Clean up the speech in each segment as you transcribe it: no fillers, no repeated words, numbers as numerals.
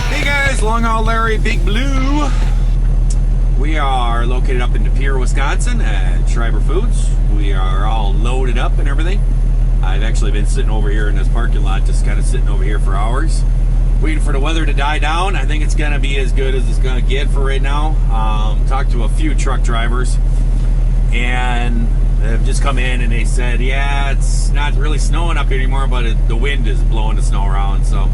Hey guys, Long Haul Larry, Big Blue. We are located up in DePere, Wisconsin at Schreiber Foods. We are all loaded up and everything. I've actually been sitting over here in this parking lot, just kind of sitting over here for hours, waiting for the weather to die down. I think it's going to be as good as it's going to get for right now. Talked to a few truck drivers, and they've just come in and they said, yeah, it's not really snowing up here anymore, but the wind is blowing the snow around, so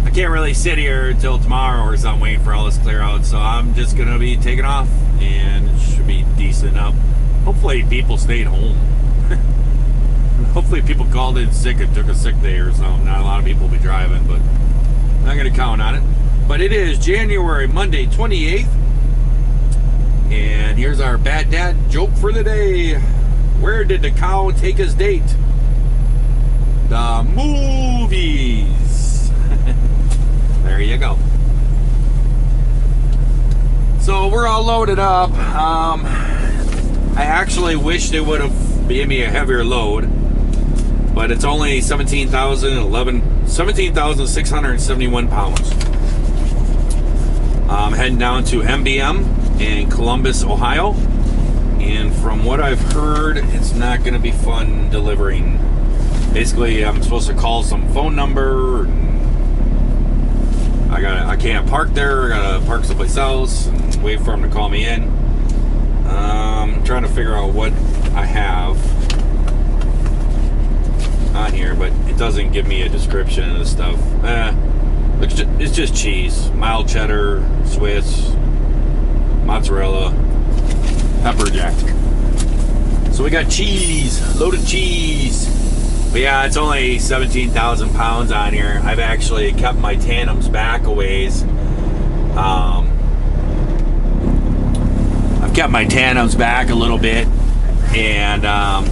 I can't really sit here until tomorrow or something waiting for all this clear out. So I'm just going to be taking off, and it should be decent up. Hopefully people stayed home. Hopefully people called in sick and took a sick day or something. Not a lot of people will be driving, but I'm not going to count on it. But it is Monday 28th. And here's our bad dad joke for the day. Where did the cow take his date? The movies. There you go. So we're all loaded up. I actually wish they would have given me a heavier load, but it's only 17,671 pounds. I'm heading down to MBM in Columbus, Ohio, and from what I've heard, it's not going to be fun delivering. Basically, I'm supposed to call some phone number, and I can't park there. I gotta park someplace else and wait for them to call me in. I'm trying to figure out what I have on here, but it doesn't give me a description of the stuff. It's just cheese, mild cheddar, Swiss, mozzarella, pepper jack. So we got cheese, loaded cheese. But yeah, it's only 17,000 pounds on here. I've actually kept my tandems back a ways. I've kept my tandems back a little bit, and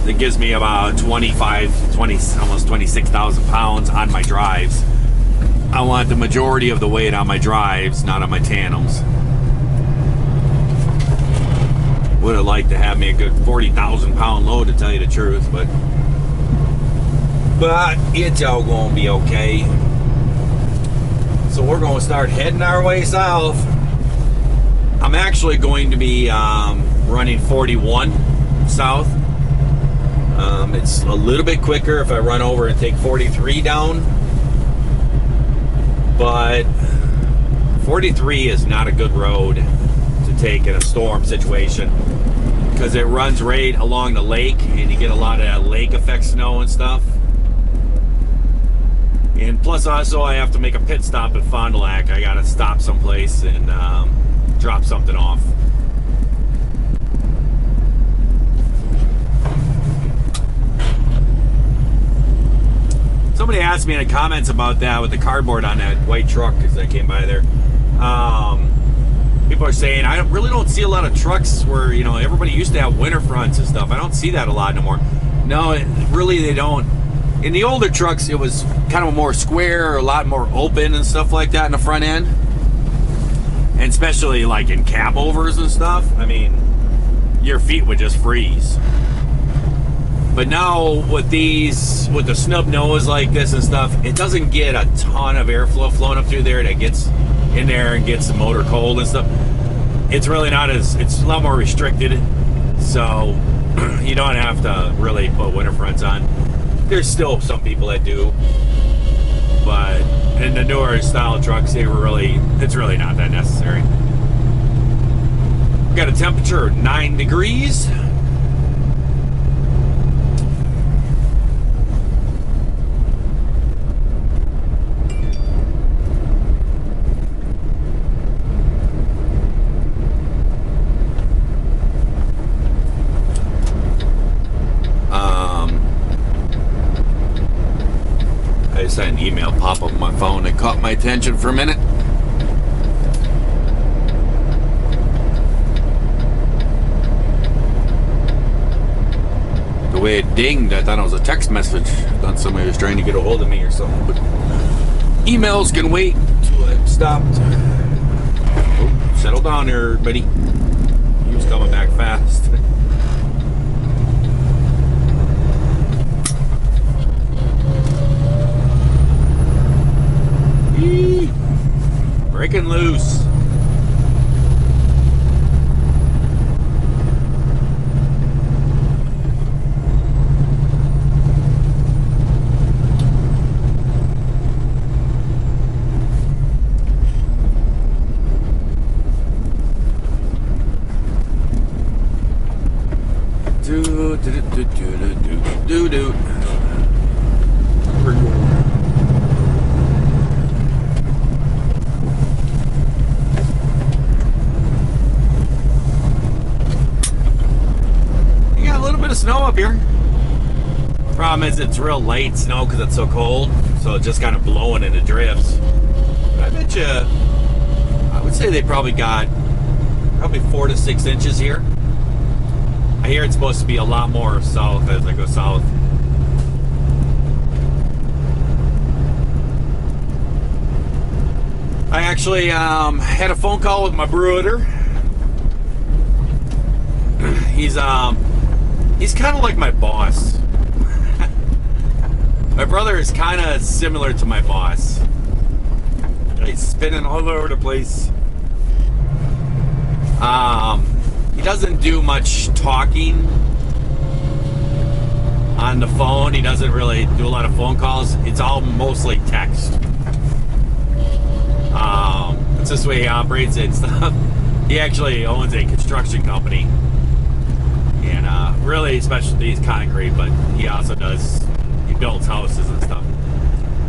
it gives me about 20, almost 26,000 pounds on my drives. I want the majority of the weight on my drives, not on my tandems. Would have liked to have me a good 40,000 pound load, to tell you the truth, but it's all gonna be okay. So we're gonna start heading our way south. I'm actually going to be running 41 south. It's a little bit quicker if I run over and take 43 down, but 43 is not a good road to take in a storm situation, because it runs right along the lake, and you get a lot of that lake effect snow and stuff. And plus, also, I have to make a pit stop at Fond du Lac. I gotta stop someplace and drop something off. Somebody asked me in the comments about that with the cardboard on that white truck as I came by there. People are saying, I really don't see a lot of trucks where, you know, everybody used to have winter fronts and stuff. I don't see that a lot no more. No, really they don't. In the older trucks, it was kind of more square, a lot more open and stuff like that in the front end. And especially like in cab overs and stuff, I mean, your feet would just freeze. But now with these, with the snub nose like this and stuff, it doesn't get a ton of airflow flowing up through there that gets in there and gets the motor cold and stuff. It's really not as, it's a lot more restricted. So you don't have to really put winter fronts on. There's still some people that do, but in the newer style trucks, it's really not that necessary. We've got a temperature of 9 degrees. I just had an email pop up on my phone that caught my attention for a minute. The way it dinged, I thought it was a text message. I thought somebody was trying to get a hold of me or something, but emails can wait until it stopped. Oh, settle down there, buddy. He was coming back fast. breaking loose. Do. You got a little bit of snow up here. Problem is it's real light snow because it's so cold, so it's just kind of blowing into drifts. But I bet you, I would say they probably got 4 to 6 inches here. I hear it's supposed to be a lot more south as I go south. I actually had a phone call with my brother. He's kind of like my boss. My brother is kind of similar to my boss. He's spinning all over the place. He doesn't do much talking on the phone. He doesn't really do a lot of phone calls. It's all mostly text. It's this way he operates it and stuff. He actually owns a construction company. And really specialty is concrete, but he also he builds houses and stuff.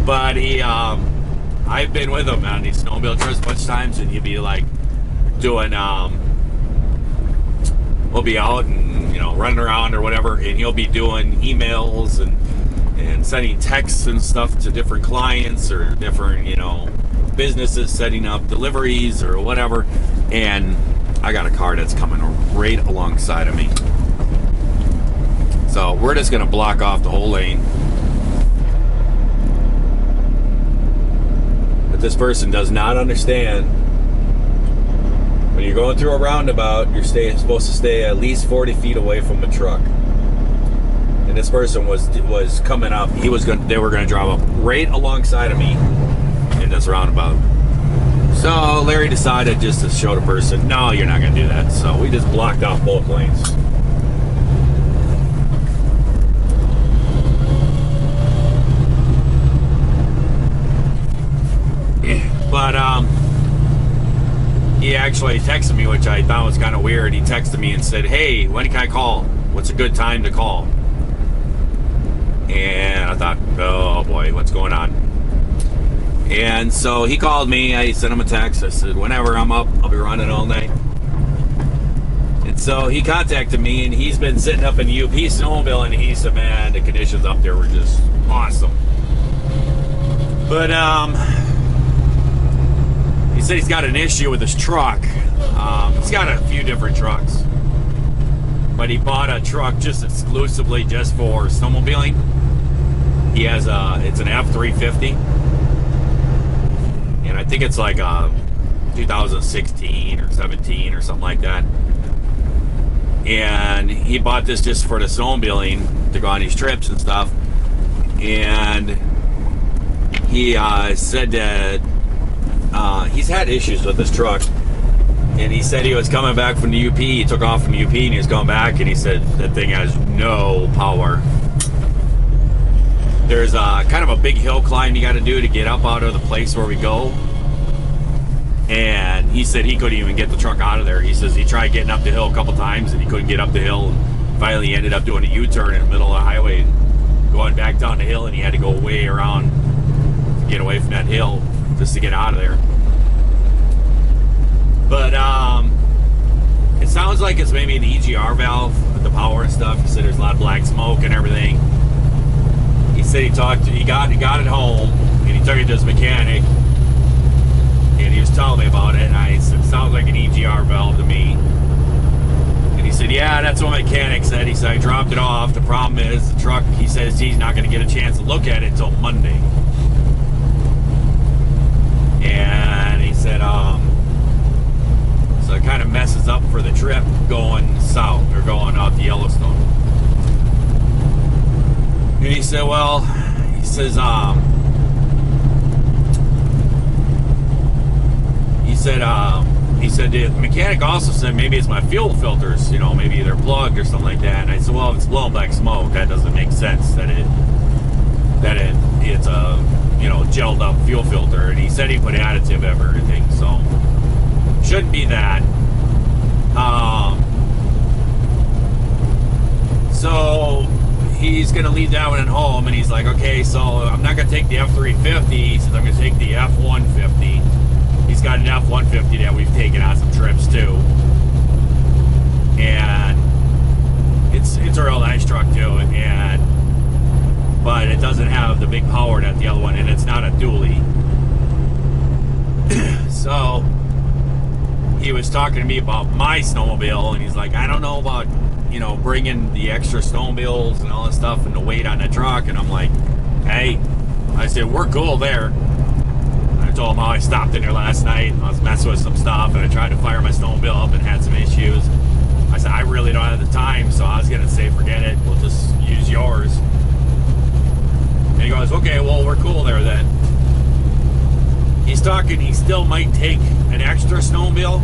But I've been with him on these snowmobile trips a bunch of times, and he'll be like doing, we'll be out and, running around or whatever, and he'll be doing emails and sending texts and stuff to different clients or different, businesses setting up deliveries or whatever. And I got a car that's coming right alongside of me. So we're just going to block off the whole lane. But this person does not understand. When you're going through a roundabout, you're supposed to stay at least 40 feet away from a truck. And this person was coming up. They were going to drive up right alongside of me in this roundabout. So Larry decided just to show the person, no, you're not going to do that. So we just blocked off both lanes. But he actually texted me, which I thought was kind of weird. He texted me and said, hey, when can I call? What's a good time to call? And I thought, oh boy, what's going on? And so he called me. I sent him a text. I said, whenever I'm up, I'll be running all night. And so he contacted me, and he's been sitting up in UP snowmobile, and he said, man, the conditions up there were just awesome. But he said he's got an issue with his truck. He's got a few different trucks, but he bought a truck just exclusively just for snowmobiling. He has it's an F350, and I think it's like 2016 or 17 or something like that. And he bought this just for the snowmobiling to go on these trips and stuff. And he said that he's had issues with this truck, and he said he was coming back from the UP. He took off from the UP and he was going back, and he said that thing has no power. There's kind of a big hill climb you got to do to get up out of the place where we go, and he said he couldn't even get the truck out of there. He says he tried getting up the hill a couple times and he couldn't get up the hill, and finally he ended up doing a U-turn in the middle of the highway, going back down the hill, and he had to go way around to get away from that hill just to get out of there. But it sounds like it's maybe an EGR valve with the power and stuff. He said there's a lot of black smoke and everything. He said he got it home, and he took it to his mechanic, and he was telling me about it, and I said, it sounds like an EGR valve to me. And he said, yeah, that's what my mechanic said. He said, I dropped it off. The problem is the truck, he says he's not going to get a chance to look at it until Monday. And he said, so it kind of messes up for the trip going south or going out to Yellowstone. And he said, well, he says, he said the mechanic also said maybe it's my fuel filters, you know, maybe they're plugged or something like that. And I said, well, if it's blowing black smoke, that doesn't make sense that it's a, you know, gelled up fuel filter. And he said he put additive of everything, so shouldn't be that. So he's gonna leave that one at home, and he's like, okay, so I'm not gonna take the F350. He says I'm gonna take the F150. He's got an F150 that we've taken on some trips too, and it's a real nice truck too, but it doesn't have the big power that the other one, and it's not a dually. So he was talking to me about my snowmobile, and he's like, I don't know about, you know, bringing the extra snowmobiles and all this stuff and the weight on the truck. And I'm like, hey, I said, we're cool there. I told him how I stopped in there last night and I was messing with some stuff, and I tried to fire my snowmobile up and had some issues. I said, I really don't have the time, so I was gonna say, forget it, we'll just use yours. And he goes, okay, well, we're cool there then. He's talking, he still might take an extra snowmobile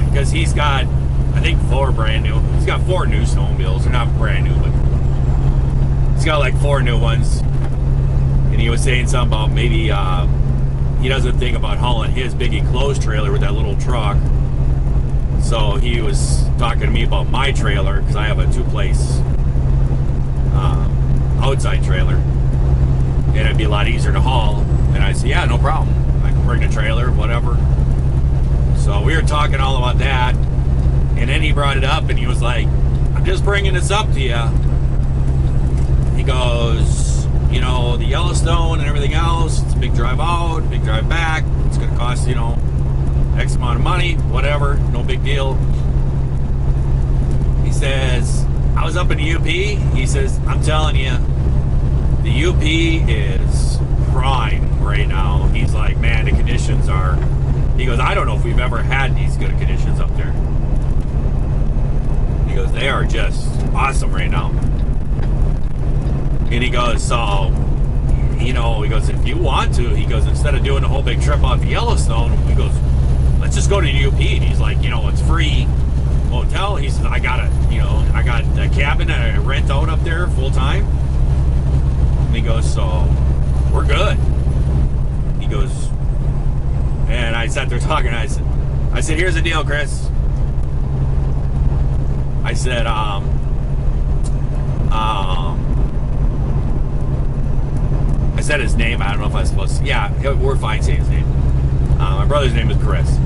because he's got, I think, 4 brand new. He's got 4 new snowmobiles. They're not brand new, but he's got like 4 new ones. And he was saying something about maybe he doesn't think about hauling his big enclosed trailer with that little truck. So he was talking to me about my trailer, because I have a 2-place outside trailer. And it'd be a lot easier to haul. And I said, yeah, no problem. I can bring the trailer, whatever. So we were talking all about that. And then he brought it up, and he was like, I'm just bringing this up to you. He goes, you know, the Yellowstone and everything else, it's a big drive out, big drive back. It's going to cost, you know, X amount of money, whatever, no big deal. He says, I was up in the UP. He says, I'm telling you, the UP is prime right now. He's like, man, the conditions are, he goes, I don't know if we've ever had these good conditions up there. He goes, they are just awesome right now. And he goes, so, you know, he goes, if you want to, he goes, instead of doing a whole big trip out to Yellowstone, he goes, let's just go to the UP. And he's like, you know, it's free hotel. He says, I got a cabin that I rent out up there full time. And he goes, so we're good. He goes, and I sat there talking. I said, here's the deal, Chris. I said, I said his name. I don't know if I was supposed to. Yeah, we're fine saying his name. My brother's name is Chris.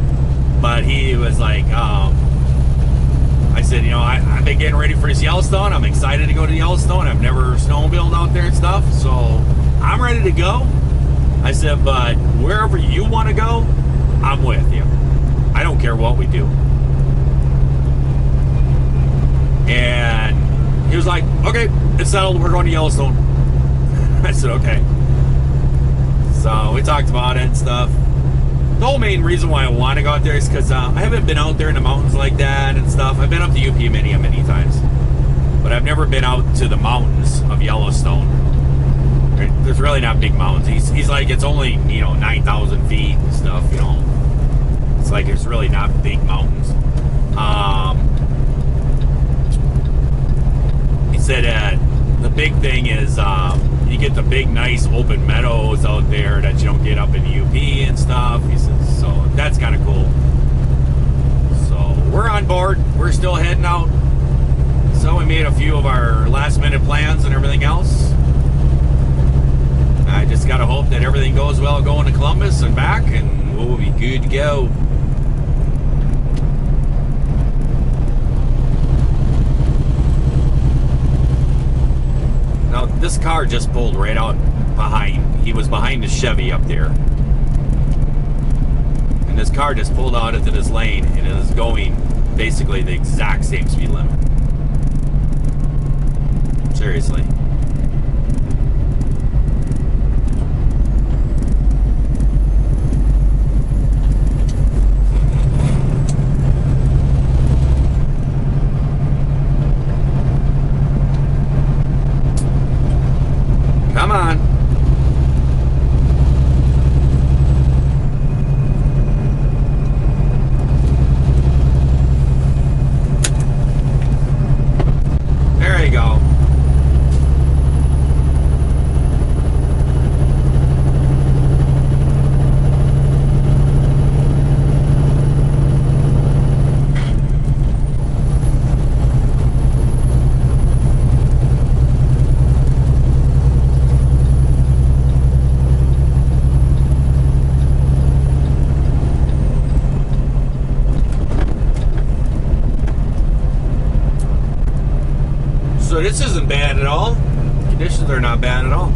But he was like, I said, you know, I've been getting ready for this Yellowstone. I'm excited to go to Yellowstone. I've never snowmobiled out there and stuff. So I'm ready to go. I said, but wherever you want to go, I'm with you. I don't care what we do. And he was like, okay, it's settled. We're going to Yellowstone. I said, okay. So we talked about it and stuff. The whole main reason why I want to go out there is because I haven't been out there in the mountains like that and stuff. I've been up to UP many times. But I've never been out to the mountains of Yellowstone. There's really not big mountains. He's like, it's only, you know, 9,000 feet and stuff, you know. It's like, it's really not big mountains. He said the big thing is you get the big, nice open meadows out there that you don't get up in the UP and stuff. He says, so that's kind of cool. So we're on board. We're still heading out. So we made a few of our last minute plans and everything else. I just gotta hope that everything goes well going to Columbus and back, and we'll be good to go. Now this car just pulled right out behind. He was behind the Chevy up there, and this car just pulled out into this lane, and it is going basically the exact same speed limit. Seriously. Come on. So this isn't bad at all. Conditions are not bad at all.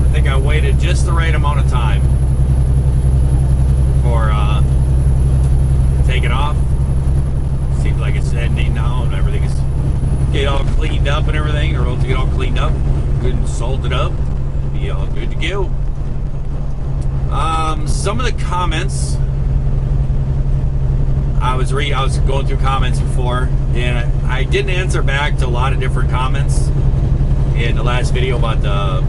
I think I waited just the right amount of time for taking off. Seems like it's ending now and everything is get all cleaned up and everything. The roads get all cleaned up, good and salted up, be all good to go. Some of the comments I was going through comments before, and I didn't answer back to a lot of different comments in the last video about the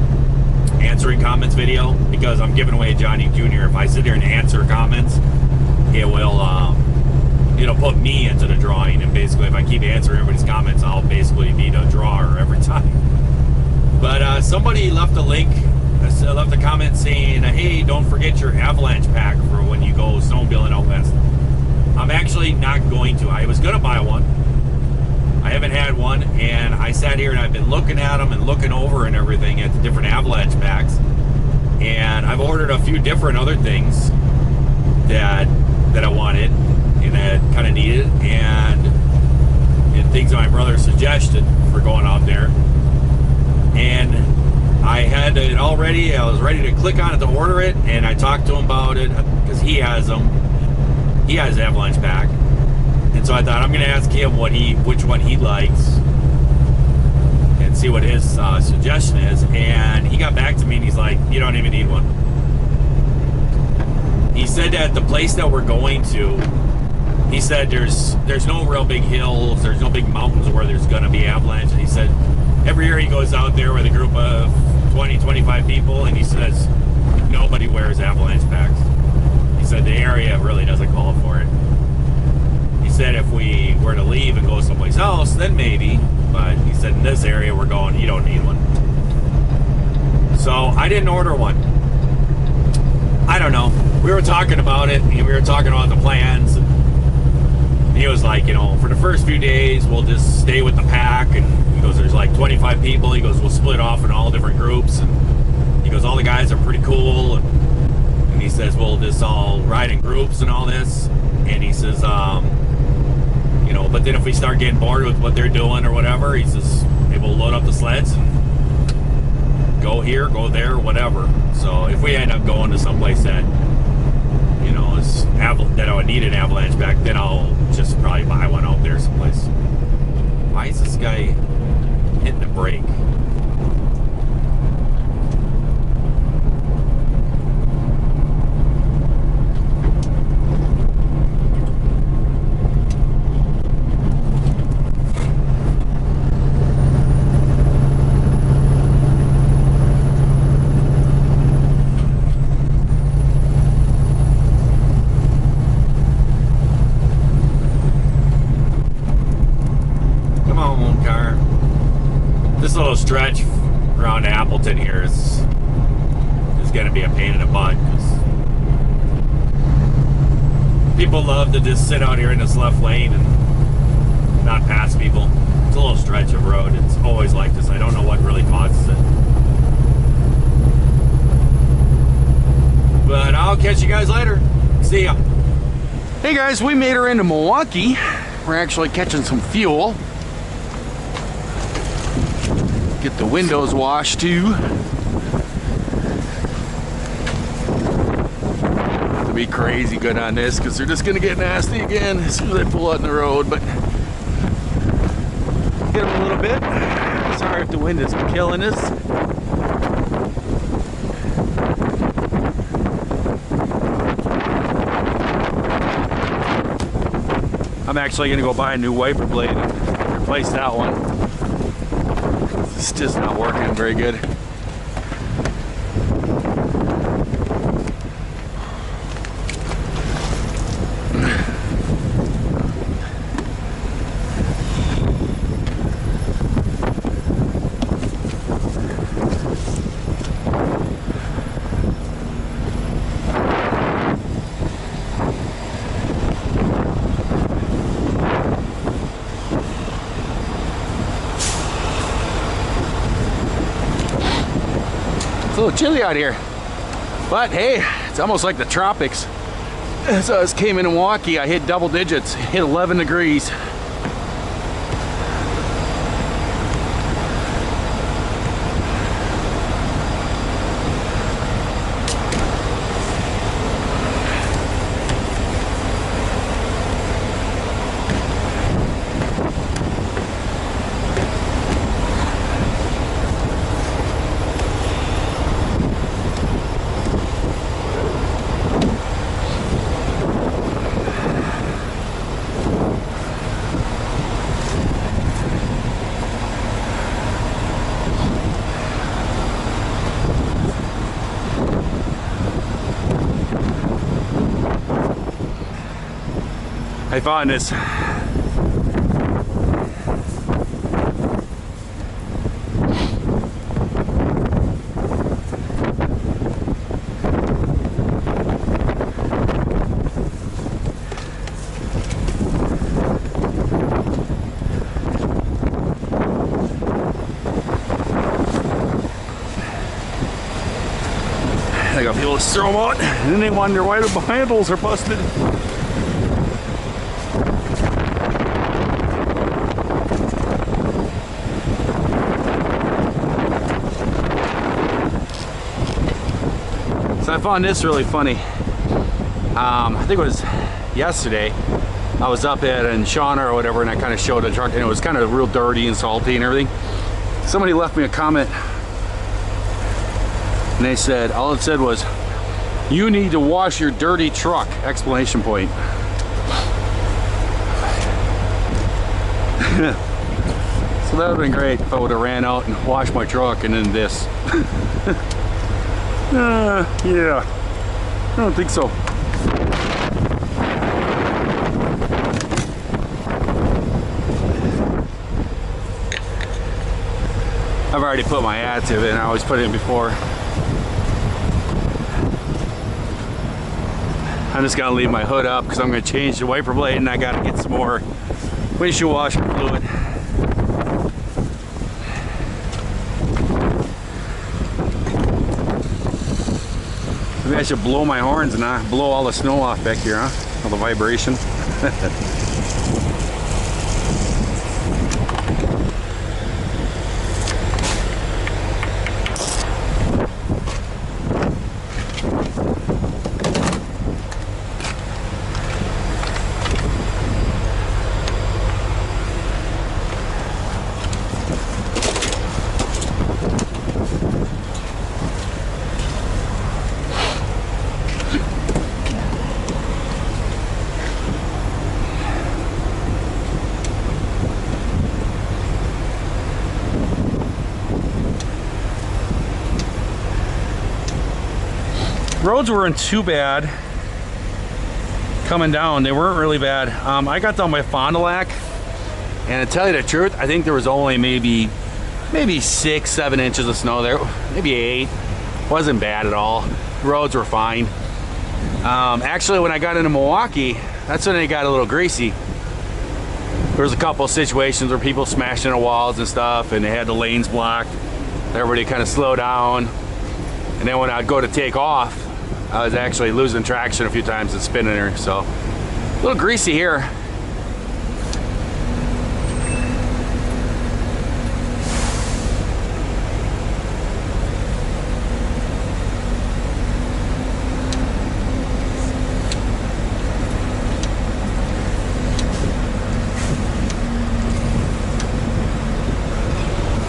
answering comments video, because I'm giving away Johnny Jr. If I sit here and answer comments, it will it'll put me into the drawing, and basically if I keep answering everybody's comments, I'll basically be the drawer every time. But somebody left a link, left a comment saying, hey, don't forget your avalanche pack for when you go snowmobiling out west. I'm actually not going to. I was going to buy one. I haven't had one, and I sat here and I've been looking at them and looking over and everything at the different avalanche packs, and I've ordered a few different other things that I wanted and that kind of needed, and things that my brother suggested for going out there. And I had it all ready. I was ready to click on it to order it, and I talked to him about it because he has them. He has the avalanche pack, and so I thought I'm going to ask him which one he likes and see what his suggestion is. And he got back to me and he's like, you don't even need one. He said that the place that we're going to, he said there's no real big hills, there's no big mountains where there's going to be avalanche. And he said every year he goes out there with a group of 20-25 people, and he says nobody wears avalanche packs. He said the area really doesn't call for it. He said if we were to leave and go someplace else, then maybe. But he said in this area we're going, you don't need one. So I didn't order one. I don't know. We were talking about it, and we were talking about the plans. And he was like, for the first few days, we'll just stay with the pack. And he goes, there's like 25 people. He goes, we'll split off in all different groups. And he goes, all the guys are pretty cool. And he says, we'll just all ride in groups and all this. And he says, but then if we start getting bored with what they're doing or whatever, he says, hey, we'll load up the sleds and go here, go there, whatever. So if we end up going to someplace that, that I would need an avalanche pack, then I'll just probably buy one out there someplace. Why is this guy hitting the brake? Stretch around Appleton here is going to be a pain in the butt, because people love to just sit out here in this left lane and not pass people. It's a little stretch of road. It's always like this. I don't know what really causes it. But I'll catch you guys later. See ya. Hey guys, we made her into Milwaukee. We're actually catching some fuel. Get the windows washed too. Have to be crazy good on this because they're just gonna get nasty again as soon as I pull out in the road. But get them a little bit. Sorry if the wind is killing us. I'm actually gonna go buy a new wiper blade and replace that one. It's just not working very good. It's a little chilly out here, but hey, it's almost like the tropics. So I just came in Milwaukee, I hit double digits, hit 11 degrees. I found this. I got people just throw them out, and then they wonder why the handles are busted. So I found this really funny. I think it was yesterday. I was up at Shauna or whatever, and I kind of showed the truck, and it was kind of real dirty and salty and everything. Somebody left me a comment, and they said, all it said was, "You need to wash your dirty truck!" Exclamation point. So that would have been great if I would have ran out and washed my truck and then this. Yeah, I don't think so. I've already put my additive in. I always put it in before. I'm just gonna leave my hood up because I'm gonna change the wiper blade, and I gotta get some more windshield washer fluid. Maybe I should blow my horns and blow all the snow off back here, huh? All the vibration. Roads weren't too bad coming down. They weren't really bad. I got down by Fond du Lac, and to tell you the truth, I think there was only maybe 6-7 inches of snow there, maybe 8. Wasn't bad at all. Roads were fine. Actually, when I got into Milwaukee, that's when they got a little greasy. There was a couple of situations where people smashed into walls and stuff, and they had the lanes blocked. Everybody kind of slowed down. And then when I'd go to take off, I was actually losing traction a few times and spinning her. So a little greasy here.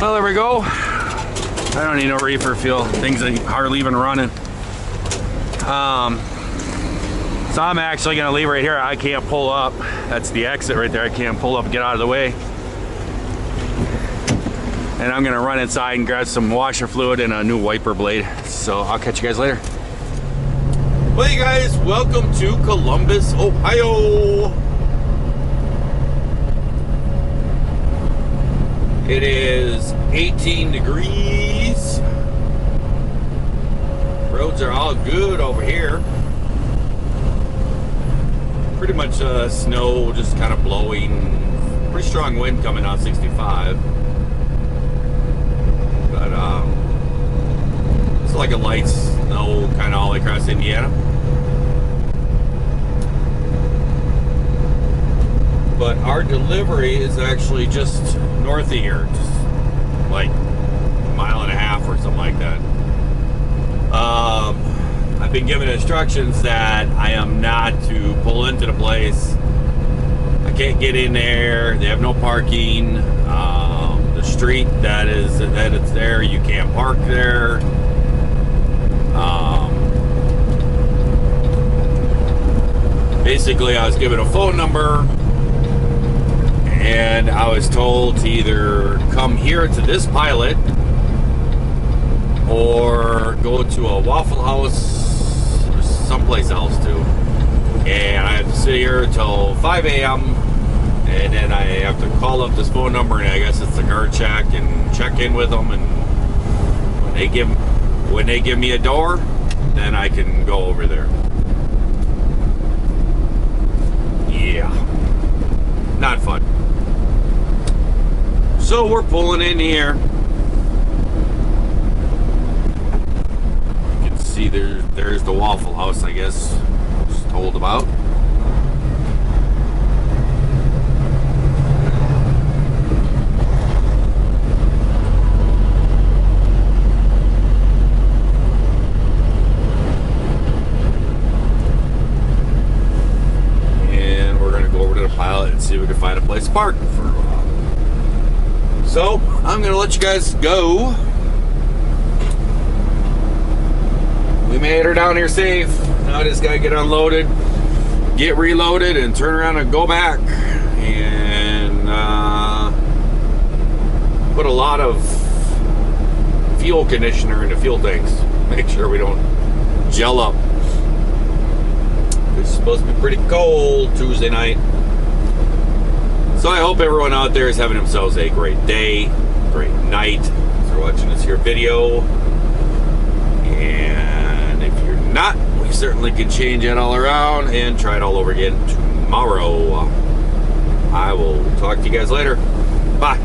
Well, there we go. I don't need no reefer fuel. Things are hardly even running. So I'm actually gonna leave right here. I can't pull up. That's the exit right there. I can't pull up and get out of the way. And I'm gonna run inside and grab some washer fluid and a new wiper blade. So I'll catch you guys later. Well, you guys, welcome to Columbus, Ohio. It is 18 degrees. Roads are all good over here. Pretty much snow just kind of blowing. Pretty strong wind coming out 65. But Looks like a light snow kind of all across Indiana. But our delivery is actually just north of here, just like a mile and a half or something like that. I've been given instructions that I am not to pull into the place. I can't get in there. They have no parking. The street that it's there, you can't park there. Basically, I was given a phone number, and I was told to either come here to this pilot or go to a Waffle House or someplace else too. And I have to sit here until 5 a.m. and then I have to call up this phone number, and I guess it's the guard check, and check in with them, and when they give me a door, then I can go over there. Yeah, not fun. So we're pulling in here. You can see there's the Waffle House, I guess, I was told about. And see if we can find a place to park for a while. So I'm gonna let you guys go. We made her down here safe. Now I just gotta get unloaded, get reloaded, and turn around and go back and put a lot of fuel conditioner in the fuel tanks. Make sure we don't gel up. It's supposed to be pretty cold Tuesday night. So I hope everyone out there is having themselves a great day, great night. If you're watching this here video. And if you're not, we certainly can change it all around and try it all over again tomorrow. I will talk to you guys later. Bye.